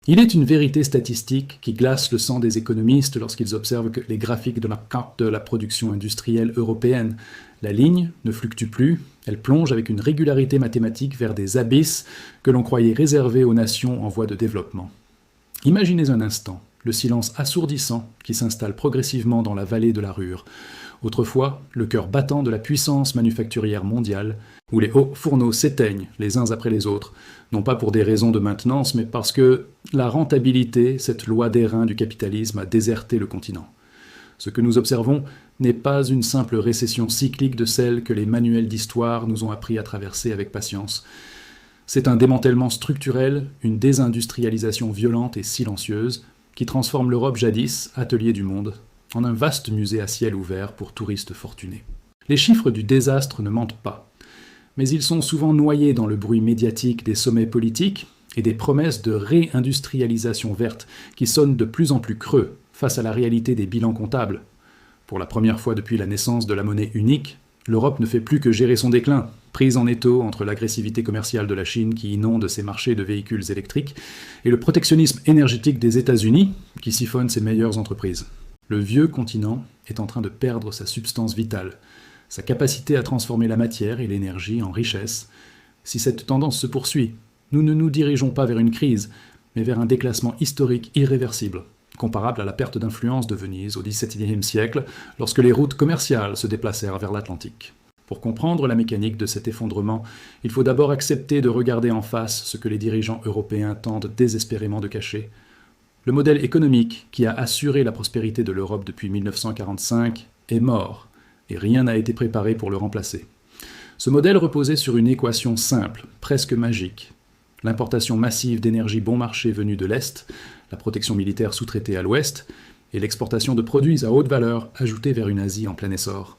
Il est une vérité statistique qui glace le sang des économistes lorsqu'ils observent les graphiques de la carte de la production industrielle européenne. La ligne ne fluctue plus, elle plonge avec une régularité mathématique vers des abysses que l'on croyait réservés aux nations en voie de développement. Imaginez un instant le silence assourdissant qui s'installe progressivement dans la vallée de la Ruhr, autrefois le cœur battant de la puissance manufacturière mondiale, où les hauts fourneaux s'éteignent les uns après les autres, non pas pour des raisons de maintenance, mais parce que la rentabilité, cette loi d'airain du capitalisme, a déserté le continent. Ce que nous observons n'est pas une simple récession cyclique de celle que les manuels d'histoire nous ont appris à traverser avec patience. C'est un démantèlement structurel, une désindustrialisation violente et silencieuse, qui transforme l'Europe jadis, atelier du monde, en un vaste musée à ciel ouvert pour touristes fortunés. Les chiffres du désastre ne mentent pas, mais ils sont souvent noyés dans le bruit médiatique des sommets politiques et des promesses de réindustrialisation verte qui sonnent de plus en plus creux face à la réalité des bilans comptables. Pour la première fois depuis la naissance de la monnaie unique, l'Europe ne fait plus que gérer son déclin, prise en étau entre l'agressivité commerciale de la Chine qui inonde ses marchés de véhicules électriques et le protectionnisme énergétique des États-Unis qui siphonne ses meilleures entreprises. Le vieux continent est en train de perdre sa substance vitale, sa capacité à transformer la matière et l'énergie en richesse. Si cette tendance se poursuit, nous ne nous dirigeons pas vers une crise, mais vers un déclassement historique irréversible, comparable à la perte d'influence de Venise au XVIIe siècle, lorsque les routes commerciales se déplacèrent vers l'Atlantique. Pour comprendre la mécanique de cet effondrement, il faut d'abord accepter de regarder en face ce que les dirigeants européens tentent désespérément de cacher. Le modèle économique qui a assuré la prospérité de l'Europe depuis 1945 est mort, et rien n'a été préparé pour le remplacer. Ce modèle reposait sur une équation simple, presque magique. L'importation massive d'énergie bon marché venue de l'Est, la protection militaire sous-traitée à l'Ouest, et l'exportation de produits à haute valeur ajoutés vers une Asie en plein essor.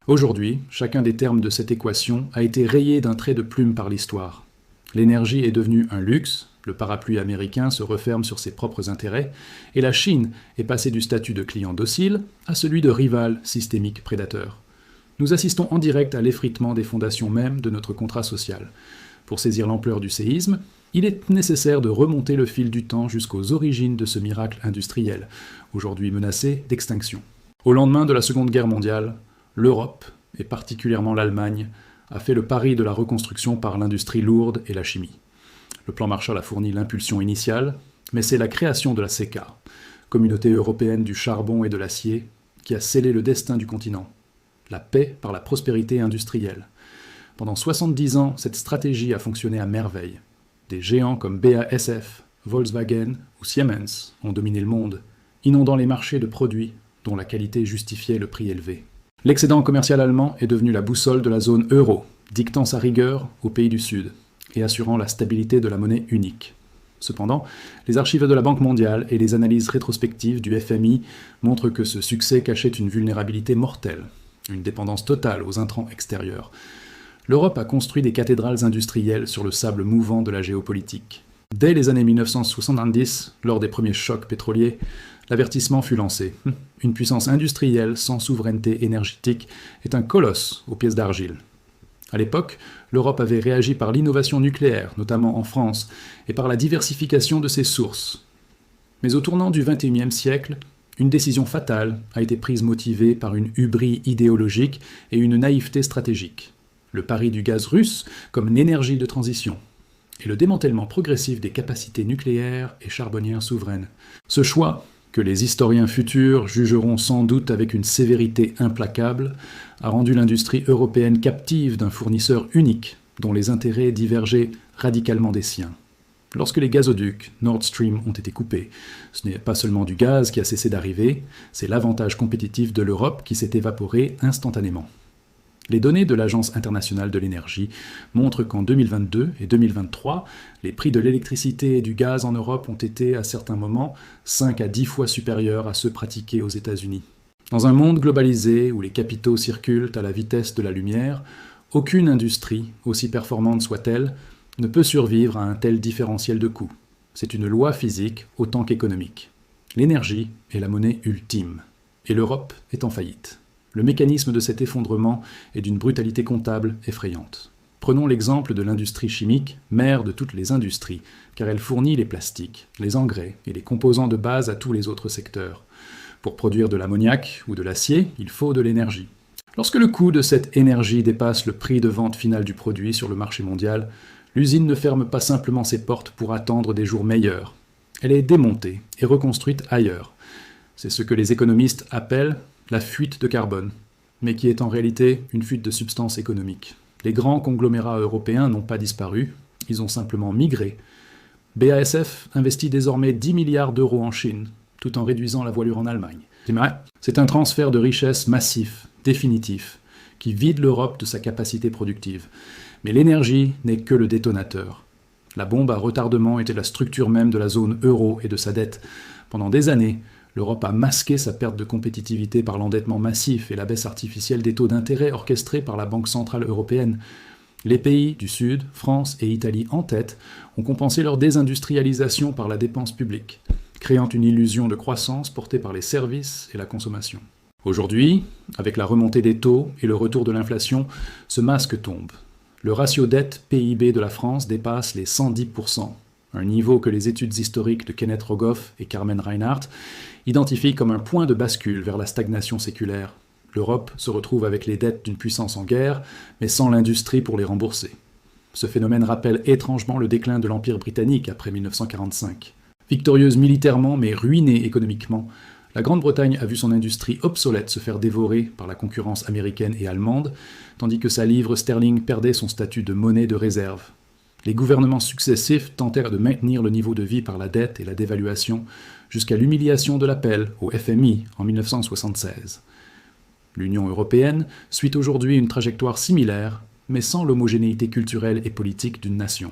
Aujourd'hui, chacun des termes de cette équation a été rayé d'un trait de plume par l'histoire. L'énergie est devenue un luxe, le parapluie américain se referme sur ses propres intérêts, et la Chine est passée du statut de client docile à celui de rival systémique prédateur. Nous assistons en direct à l'effritement des fondations mêmes de notre contrat social. Pour saisir l'ampleur du séisme, il est nécessaire de remonter le fil du temps jusqu'aux origines de ce miracle industriel, aujourd'hui menacé d'extinction. Au lendemain de la Seconde Guerre mondiale, l'Europe, et particulièrement l'Allemagne, a fait le pari de la reconstruction par l'industrie lourde et la chimie. Le plan Marshall a fourni l'impulsion initiale, mais c'est la création de la CECA, Communauté européenne du charbon et de l'acier, qui a scellé le destin du continent. La paix par la prospérité industrielle. Pendant 70 ans, cette stratégie a fonctionné à merveille. Des géants comme BASF, Volkswagen ou Siemens ont dominé le monde, inondant les marchés de produits dont la qualité justifiait le prix élevé. L'excédent commercial allemand est devenu la boussole de la zone euro, dictant sa rigueur aux pays du Sud et assurant la stabilité de la monnaie unique. Cependant, les archives de la Banque mondiale et les analyses rétrospectives du FMI montrent que ce succès cachait une vulnérabilité mortelle, une dépendance totale aux intrants extérieurs. L'Europe a construit des cathédrales industrielles sur le sable mouvant de la géopolitique. Dès les années 1970, lors des premiers chocs pétroliers, l'avertissement fut lancé. Une puissance industrielle sans souveraineté énergétique est un colosse aux pièces d'argile. À l'époque, l'Europe avait réagi par l'innovation nucléaire, notamment en France, et par la diversification de ses sources. Mais au tournant du XXIe siècle, une décision fatale a été prise motivée par une hubris idéologique et une naïveté stratégique. Le pari du gaz russe comme énergie de transition, et le démantèlement progressif des capacités nucléaires et charbonnières souveraines. Ce choix, que les historiens futurs jugeront sans doute avec une sévérité implacable, a rendu l'industrie européenne captive d'un fournisseur unique, dont les intérêts divergeaient radicalement des siens. Lorsque les gazoducs Nord Stream ont été coupés, ce n'est pas seulement du gaz qui a cessé d'arriver, c'est l'avantage compétitif de l'Europe qui s'est évaporé instantanément. Les données de l'Agence internationale de l'énergie montrent qu'en 2022 et 2023, les prix de l'électricité et du gaz en Europe ont été, à certains moments, 5 à 10 fois supérieurs à ceux pratiqués aux États-Unis. Dans un monde globalisé où les capitaux circulent à la vitesse de la lumière, aucune industrie, aussi performante soit-elle, ne peut survivre à un tel différentiel de coûts. C'est une loi physique autant qu'économique. L'énergie est la monnaie ultime, et l'Europe est en faillite. Le mécanisme de cet effondrement est d'une brutalité comptable effrayante. Prenons l'exemple de l'industrie chimique, mère de toutes les industries, car elle fournit les plastiques, les engrais et les composants de base à tous les autres secteurs. Pour produire de l'ammoniac ou de l'acier, il faut de l'énergie. Lorsque le coût de cette énergie dépasse le prix de vente final du produit sur le marché mondial, l'usine ne ferme pas simplement ses portes pour attendre des jours meilleurs. Elle est démontée et reconstruite ailleurs. C'est ce que les économistes appellent la fuite de carbone, mais qui est en réalité une fuite de substances économiques. Les grands conglomérats européens n'ont pas disparu, ils ont simplement migré. BASF investit désormais 10 milliards d'euros en Chine, tout en réduisant la voilure en Allemagne. C'est un transfert de richesse massif, définitif, qui vide l'Europe de sa capacité productive. Mais l'énergie n'est que le détonateur. La bombe à retardement était la structure même de la zone euro et de sa dette. Pendant des années, l'Europe a masqué sa perte de compétitivité par l'endettement massif et la baisse artificielle des taux d'intérêt orchestrés par la Banque centrale européenne. Les pays du Sud, France et Italie en tête, ont compensé leur désindustrialisation par la dépense publique, créant une illusion de croissance portée par les services et la consommation. Aujourd'hui, avec la remontée des taux et le retour de l'inflation, ce masque tombe. Le ratio dette-PIB de la France dépasse les 110%, un niveau que les études historiques de Kenneth Rogoff et Carmen Reinhardt identifient comme un point de bascule vers la stagnation séculaire. L'Europe se retrouve avec les dettes d'une puissance en guerre, mais sans l'industrie pour les rembourser. Ce phénomène rappelle étrangement le déclin de l'Empire britannique après 1945. Victorieuse militairement mais ruinée économiquement, la Grande-Bretagne a vu son industrie obsolète se faire dévorer par la concurrence américaine et allemande, tandis que sa livre sterling perdait son statut de monnaie de réserve. Les gouvernements successifs tentèrent de maintenir le niveau de vie par la dette et la dévaluation, jusqu'à l'humiliation de l'appel au FMI en 1976. L'Union européenne suit aujourd'hui une trajectoire similaire, mais sans l'homogénéité culturelle et politique d'une nation.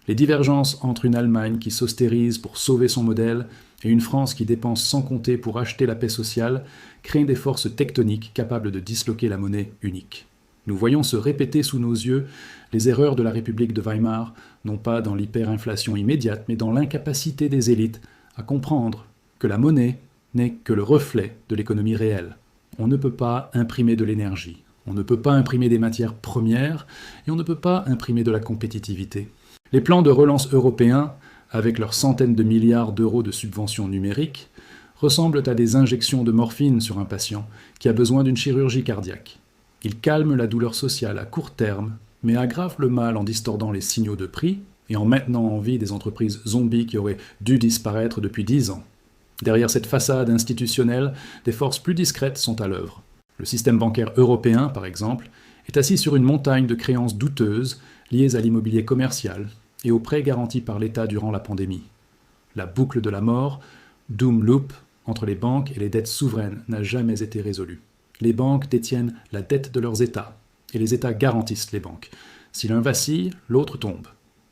Les divergences entre une Allemagne qui s'austérise pour sauver son modèle et une France qui dépense sans compter pour acheter la paix sociale créent des forces tectoniques capables de disloquer la monnaie unique. Nous voyons se répéter sous nos yeux les erreurs de la République de Weimar, non pas dans l'hyperinflation immédiate, mais dans l'incapacité des élites à comprendre que la monnaie n'est que le reflet de l'économie réelle. On ne peut pas imprimer de l'énergie, on ne peut pas imprimer des matières premières, et on ne peut pas imprimer de la compétitivité. Les plans de relance européens, avec leurs centaines de milliards d'euros de subventions numériques, ressemblent à des injections de morphine sur un patient qui a besoin d'une chirurgie cardiaque. Ils calment la douleur sociale à court terme, mais aggravent le mal en distordant les signaux de prix et en maintenant en vie des entreprises zombies qui auraient dû disparaître depuis 10 ans. Derrière cette façade institutionnelle, des forces plus discrètes sont à l'œuvre. Le système bancaire européen, par exemple, est assis sur une montagne de créances douteuses liées à l'immobilier commercial et aux prêts garantis par l'État durant la pandémie. La boucle de la mort, doom loop, entre les banques et les dettes souveraines n'a jamais été résolue. Les banques détiennent la dette de leurs États, et les États garantissent les banques. Si l'un vacille, l'autre tombe.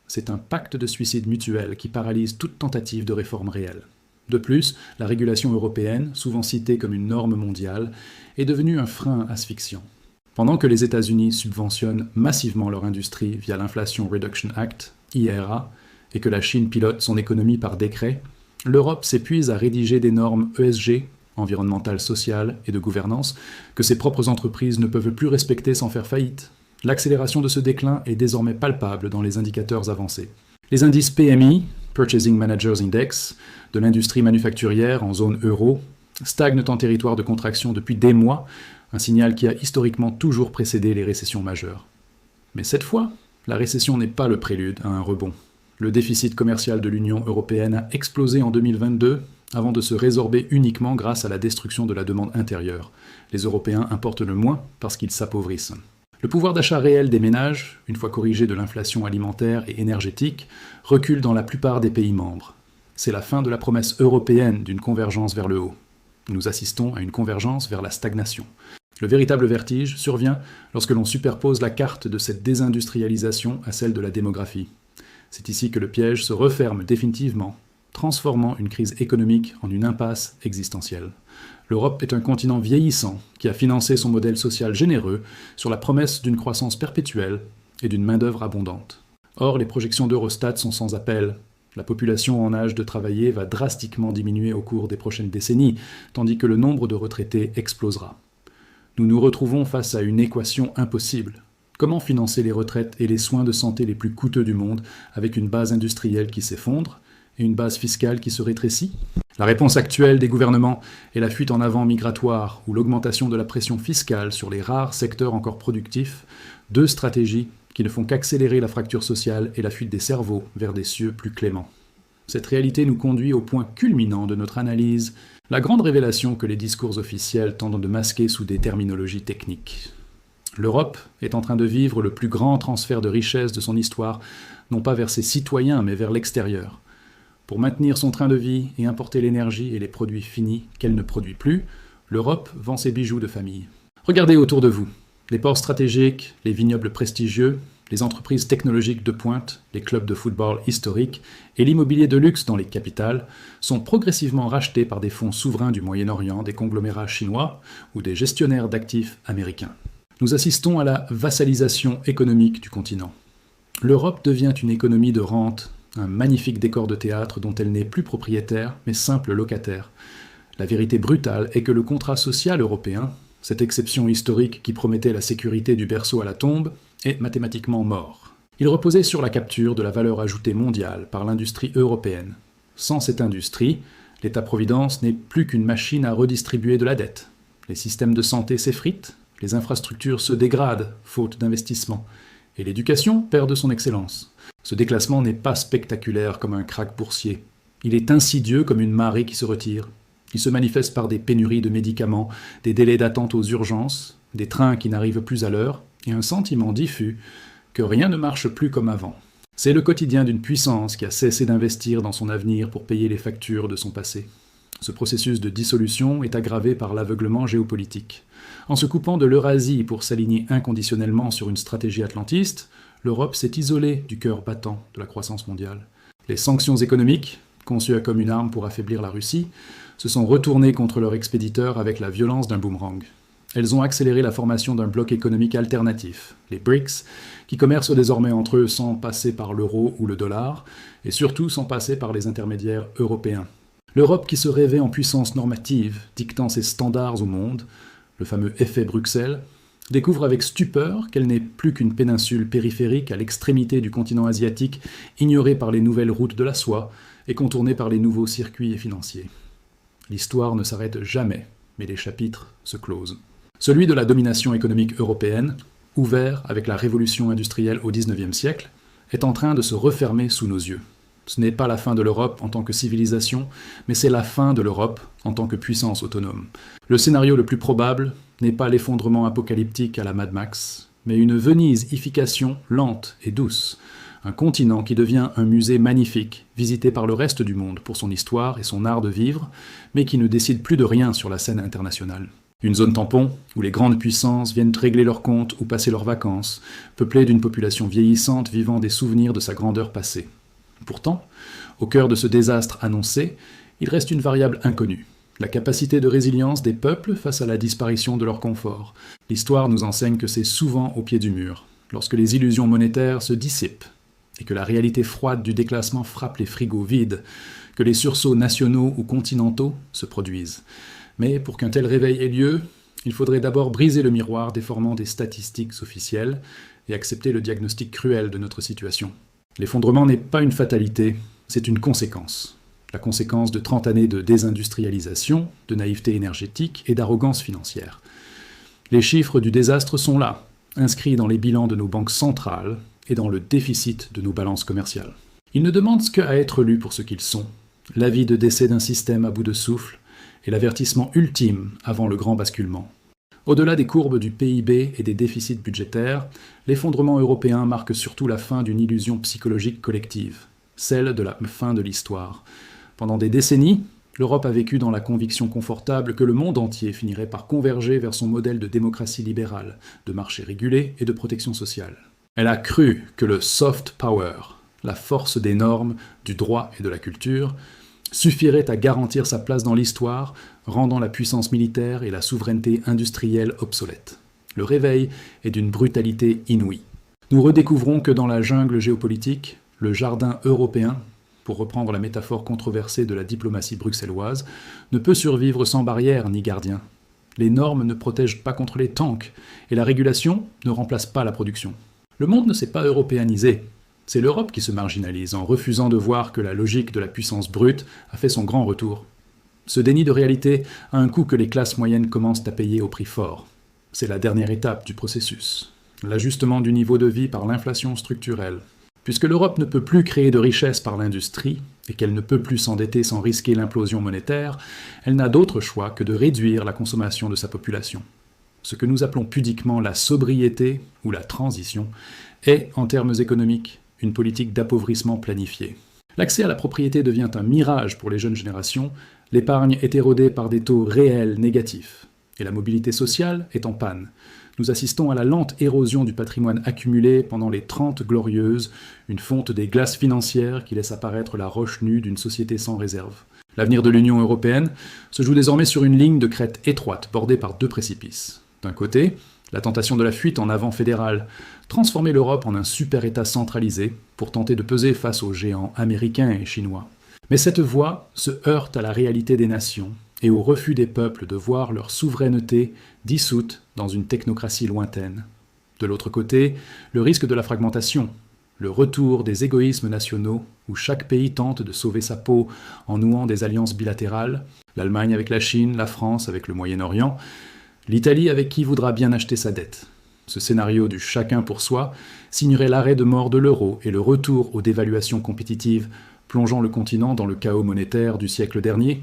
C'est un pacte de suicide mutuel qui paralyse toute tentative de réforme réelle. De plus, la régulation européenne, souvent citée comme une norme mondiale, est devenue un frein asphyxiant. Pendant que les États-Unis subventionnent massivement leur industrie via l'Inflation Reduction Act, IRA, et que la Chine pilote son économie par décret, l'Europe s'épuise à rédiger des normes ESG, environnementales, sociales et de gouvernance, que ses propres entreprises ne peuvent plus respecter sans faire faillite. L'accélération de ce déclin est désormais palpable dans les indicateurs avancés. Les indices PMI, Purchasing Managers Index, de l'industrie manufacturière en zone euro, stagnent en territoire de contraction depuis des mois, un signal qui a historiquement toujours précédé les récessions majeures. Mais cette fois, la récession n'est pas le prélude à un rebond. Le déficit commercial de l'Union européenne a explosé en 2022, avant de se résorber uniquement grâce à la destruction de la demande intérieure. Les Européens importent le moins parce qu'ils s'appauvrissent. Le pouvoir d'achat réel des ménages, une fois corrigé de l'inflation alimentaire et énergétique, recule dans la plupart des pays membres. C'est la fin de la promesse européenne d'une convergence vers le haut. Nous assistons à une convergence vers la stagnation. Le véritable vertige survient lorsque l'on superpose la carte de cette désindustrialisation à celle de la démographie. C'est ici que le piège se referme définitivement, transformant une crise économique en une impasse existentielle. L'Europe est un continent vieillissant qui a financé son modèle social généreux sur la promesse d'une croissance perpétuelle et d'une main-d'œuvre abondante. Or, les projections d'Eurostat sont sans appel. La population en âge de travailler va drastiquement diminuer au cours des prochaines décennies, tandis que le nombre de retraités explosera. Nous nous retrouvons face à une équation impossible. Comment financer les retraites et les soins de santé les plus coûteux du monde avec une base industrielle qui s'effondre et une base fiscale qui se rétrécit? La réponse actuelle des gouvernements est la fuite en avant migratoire ou l'augmentation de la pression fiscale sur les rares secteurs encore productifs, deux stratégies qui ne font qu'accélérer la fracture sociale et la fuite des cerveaux vers des cieux plus cléments. Cette réalité nous conduit au point culminant de notre analyse, la grande révélation que les discours officiels tentent de masquer sous des terminologies techniques. L'Europe est en train de vivre le plus grand transfert de richesse de son histoire, non pas vers ses citoyens, mais vers l'extérieur. Pour maintenir son train de vie et importer l'énergie et les produits finis qu'elle ne produit plus, l'Europe vend ses bijoux de famille. Regardez autour de vous. Les ports stratégiques, les vignobles prestigieux, les entreprises technologiques de pointe, les clubs de football historiques et l'immobilier de luxe dans les capitales sont progressivement rachetés par des fonds souverains du Moyen-Orient, des conglomérats chinois ou des gestionnaires d'actifs américains. Nous assistons à la vassalisation économique du continent. L'Europe devient une économie de rente, un magnifique décor de théâtre dont elle n'est plus propriétaire, mais simple locataire. La vérité brutale est que le contrat social européen, cette exception historique qui promettait la sécurité du berceau à la tombe, est mathématiquement mort. Il reposait sur la capture de la valeur ajoutée mondiale par l'industrie européenne. Sans cette industrie, l'État-providence n'est plus qu'une machine à redistribuer de la dette. Les systèmes de santé s'effritent, les infrastructures se dégradent, faute d'investissement, et l'éducation perd de son excellence. Ce déclassement n'est pas spectaculaire comme un krach boursier. Il est insidieux comme une marée qui se retire. Il se manifeste par des pénuries de médicaments, des délais d'attente aux urgences, des trains qui n'arrivent plus à l'heure, et un sentiment diffus que rien ne marche plus comme avant. C'est le quotidien d'une puissance qui a cessé d'investir dans son avenir pour payer les factures de son passé. Ce processus de dissolution est aggravé par l'aveuglement géopolitique. En se coupant de l'Eurasie pour s'aligner inconditionnellement sur une stratégie atlantiste, l'Europe s'est isolée du cœur battant de la croissance mondiale. Les sanctions économiques, conçues comme une arme pour affaiblir la Russie, se sont retournées contre leur expéditeur avec la violence d'un boomerang. Elles ont accéléré la formation d'un bloc économique alternatif, les BRICS, qui commercent désormais entre eux sans passer par l'euro ou le dollar, et surtout sans passer par les intermédiaires européens. L'Europe qui se rêvait en puissance normative, dictant ses standards au monde, le fameux effet Bruxelles, découvre avec stupeur qu'elle n'est plus qu'une péninsule périphérique à l'extrémité du continent asiatique, ignorée par les nouvelles routes de la soie et contournée par les nouveaux circuits financiers. L'histoire ne s'arrête jamais, mais les chapitres se closent. Celui de la domination économique européenne, ouvert avec la révolution industrielle au XIXe siècle, est en train de se refermer sous nos yeux. Ce n'est pas la fin de l'Europe en tant que civilisation, mais c'est la fin de l'Europe en tant que puissance autonome. Le scénario le plus probable n'est pas l'effondrement apocalyptique à la Mad Max, mais une Venise-ification lente et douce, un continent qui devient un musée magnifique, visité par le reste du monde pour son histoire et son art de vivre, mais qui ne décide plus de rien sur la scène internationale. Une zone tampon, où les grandes puissances viennent régler leurs comptes ou passer leurs vacances, peuplée d'une population vieillissante vivant des souvenirs de sa grandeur passée. Pourtant, au cœur de ce désastre annoncé, il reste une variable inconnue, la capacité de résilience des peuples face à la disparition de leur confort. L'histoire nous enseigne que c'est souvent au pied du mur, lorsque les illusions monétaires se dissipent, et que la réalité froide du déclassement frappe les frigos vides, que les sursauts nationaux ou continentaux se produisent. Mais pour qu'un tel réveil ait lieu, il faudrait d'abord briser le miroir déformant des statistiques officielles et accepter le diagnostic cruel de notre situation. L'effondrement n'est pas une fatalité, c'est une conséquence. La conséquence de 30 années de désindustrialisation, de naïveté énergétique et d'arrogance financière. Les chiffres du désastre sont là, inscrits dans les bilans de nos banques centrales et dans le déficit de nos balances commerciales. Ils ne demandent qu'à être lus pour ce qu'ils sont, l'avis de décès d'un système à bout de souffle et l'avertissement ultime avant le grand basculement. Au-delà des courbes du PIB et des déficits budgétaires, l'effondrement européen marque surtout la fin d'une illusion psychologique collective, celle de la fin de l'histoire. Pendant des décennies, l'Europe a vécu dans la conviction confortable que le monde entier finirait par converger vers son modèle de démocratie libérale, de marché régulé et de protection sociale. Elle a cru que le soft power, la force des normes, du droit et de la culture, suffirait à garantir sa place dans l'histoire, rendant la puissance militaire et la souveraineté industrielle obsolètes. Le réveil est d'une brutalité inouïe. Nous redécouvrons que dans la jungle géopolitique, le jardin européen, pour reprendre la métaphore controversée de la diplomatie bruxelloise, ne peut survivre sans barrière ni gardien. Les normes ne protègent pas contre les tanks, et la régulation ne remplace pas la production. Le monde ne s'est pas européanisé. C'est l'Europe qui se marginalise en refusant de voir que la logique de la puissance brute a fait son grand retour. Ce déni de réalité a un coût que les classes moyennes commencent à payer au prix fort. C'est la dernière étape du processus. L'ajustement du niveau de vie par l'inflation structurelle. Puisque l'Europe ne peut plus créer de richesse par l'industrie, et qu'elle ne peut plus s'endetter sans risquer l'implosion monétaire, elle n'a d'autre choix que de réduire la consommation de sa population. Ce que nous appelons pudiquement la sobriété, ou la transition, est, en termes économiques, une politique d'appauvrissement planifiée. L'accès à la propriété devient un mirage pour les jeunes générations, l'épargne est érodée par des taux réels négatifs, et la mobilité sociale est en panne. Nous assistons à la lente érosion du patrimoine accumulé pendant les 30 glorieuses, une fonte des glaces financières qui laisse apparaître la roche nue d'une société sans réserve. L'avenir de l'Union européenne se joue désormais sur une ligne de crête étroite, bordée par deux précipices. D'un côté, la tentation de la fuite en avant fédérale, transformer l'Europe en un super-État centralisé pour tenter de peser face aux géants américains et chinois. Mais cette voie se heurte à la réalité des nations et au refus des peuples de voir leur souveraineté dissoute dans une technocratie lointaine. De l'autre côté, le risque de la fragmentation, le retour des égoïsmes nationaux où chaque pays tente de sauver sa peau en nouant des alliances bilatérales, l'Allemagne avec la Chine, la France avec le Moyen-Orient, l'Italie avec qui voudra bien acheter sa dette. Ce scénario du chacun pour soi signerait l'arrêt de mort de l'euro et le retour aux dévaluations compétitives, plongeant le continent dans le chaos monétaire du siècle dernier.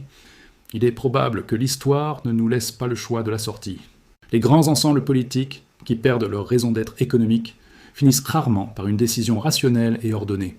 Il est probable que l'histoire ne nous laisse pas le choix de la sortie. Les grands ensembles politiques, qui perdent leur raison d'être économique, finissent rarement par une décision rationnelle et ordonnée.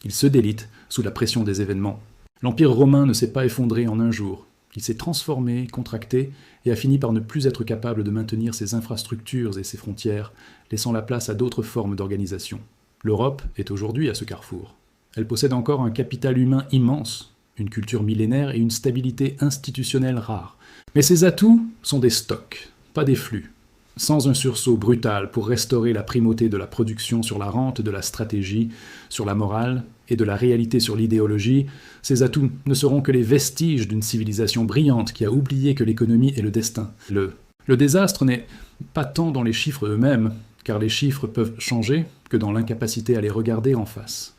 Ils se délitent sous la pression des événements. L'Empire romain ne s'est pas effondré en un jour. Il s'est transformé, contracté, et a fini par ne plus être capable de maintenir ses infrastructures et ses frontières, laissant la place à d'autres formes d'organisation. L'Europe est aujourd'hui à ce carrefour. Elle possède encore un capital humain immense, une culture millénaire et une stabilité institutionnelle rare. Mais ces atouts sont des stocks, pas des flux. Sans un sursaut brutal pour restaurer la primauté de la production sur la rente de la stratégie, sur la morale et de la réalité sur l'idéologie, ces atouts ne seront que les vestiges d'une civilisation brillante qui a oublié que l'économie est le destin. Le désastre n'est pas tant dans les chiffres eux-mêmes, car les chiffres peuvent changer, que dans l'incapacité à les regarder en face.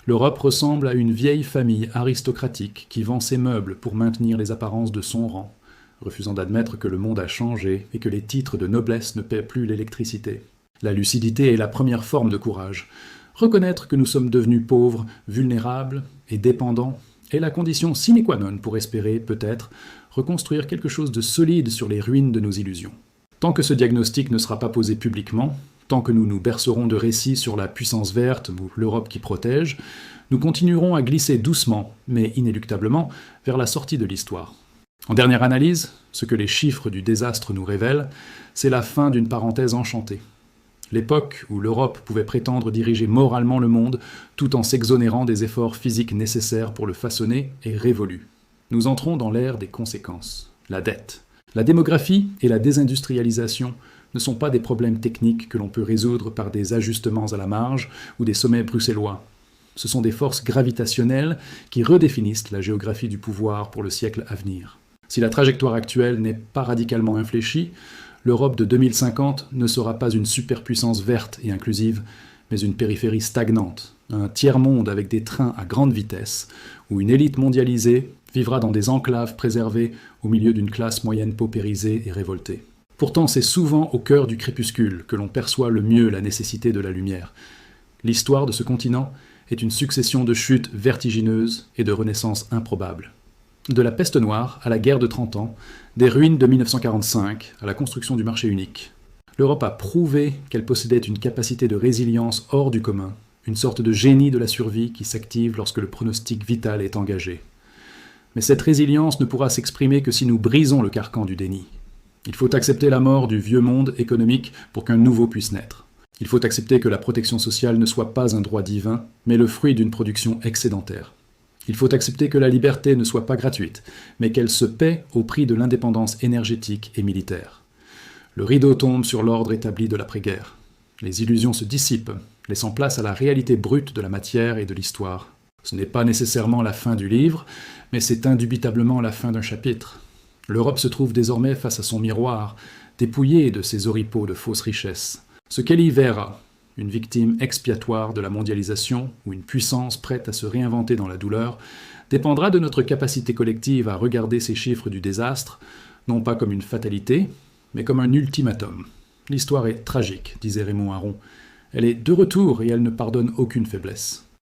L'Europe ressemble à une vieille famille aristocratique qui vend ses meubles pour maintenir les apparences de son rang, refusant d'admettre que le monde a changé et que les titres de noblesse ne paient plus l'électricité. La lucidité est la première forme de courage. Reconnaître que nous sommes devenus pauvres, vulnérables et dépendants est la condition sine qua non pour espérer, peut-être, reconstruire quelque chose de solide sur les ruines de nos illusions. Tant que ce diagnostic ne sera pas posé publiquement, tant que nous nous bercerons de récits sur la puissance verte ou l'Europe qui protège, nous continuerons à glisser doucement, mais inéluctablement, vers la sortie de l'histoire. En dernière analyse, ce que les chiffres du désastre nous révèlent, c'est la fin d'une parenthèse enchantée. L'époque où l'Europe pouvait prétendre diriger moralement le monde tout en s'exonérant des efforts physiques nécessaires pour le façonner est révolue. Nous entrons dans l'ère des conséquences, la dette. La démographie et la désindustrialisation ne sont pas des problèmes techniques que l'on peut résoudre par des ajustements à la marge ou des sommets bruxellois. Ce sont des forces gravitationnelles qui redéfinissent la géographie du pouvoir pour le siècle à venir. Si la trajectoire actuelle n'est pas radicalement infléchie, l'Europe de 2050 ne sera pas une superpuissance verte et inclusive, mais une périphérie stagnante, un tiers-monde avec des trains à grande vitesse, où une élite mondialisée vivra dans des enclaves préservées au milieu d'une classe moyenne paupérisée et révoltée. Pourtant, c'est souvent au cœur du crépuscule que l'on perçoit le mieux la nécessité de la lumière. L'histoire de ce continent est une succession de chutes vertigineuses et de renaissances improbables. De la peste noire à la guerre de 30 ans, des ruines de 1945 à la construction du marché unique. L'Europe a prouvé qu'elle possédait une capacité de résilience hors du commun, une sorte de génie de la survie qui s'active lorsque le pronostic vital est engagé. Mais cette résilience ne pourra s'exprimer que si nous brisons le carcan du déni. Il faut accepter la mort du vieux monde économique pour qu'un nouveau puisse naître. Il faut accepter que la protection sociale ne soit pas un droit divin, mais le fruit d'une production excédentaire. Il faut accepter que la liberté ne soit pas gratuite, mais qu'elle se paie au prix de l'indépendance énergétique et militaire. Le rideau tombe sur l'ordre établi de l'après-guerre. Les illusions se dissipent, laissant place à la réalité brute de la matière et de l'histoire. Ce n'est pas nécessairement la fin du livre, mais c'est indubitablement la fin d'un chapitre. L'Europe se trouve désormais face à son miroir, dépouillée de ses oripeaux de fausses richesses. Ce qu'elle y verra, une victime expiatoire de la mondialisation ou une puissance prête à se réinventer dans la douleur, dépendra de notre capacité collective à regarder ces chiffres du désastre, non pas comme une fatalité, mais comme un ultimatum. L'histoire est tragique, disait Raymond Aron. Elle est de retour et elle ne pardonne aucune faiblesse.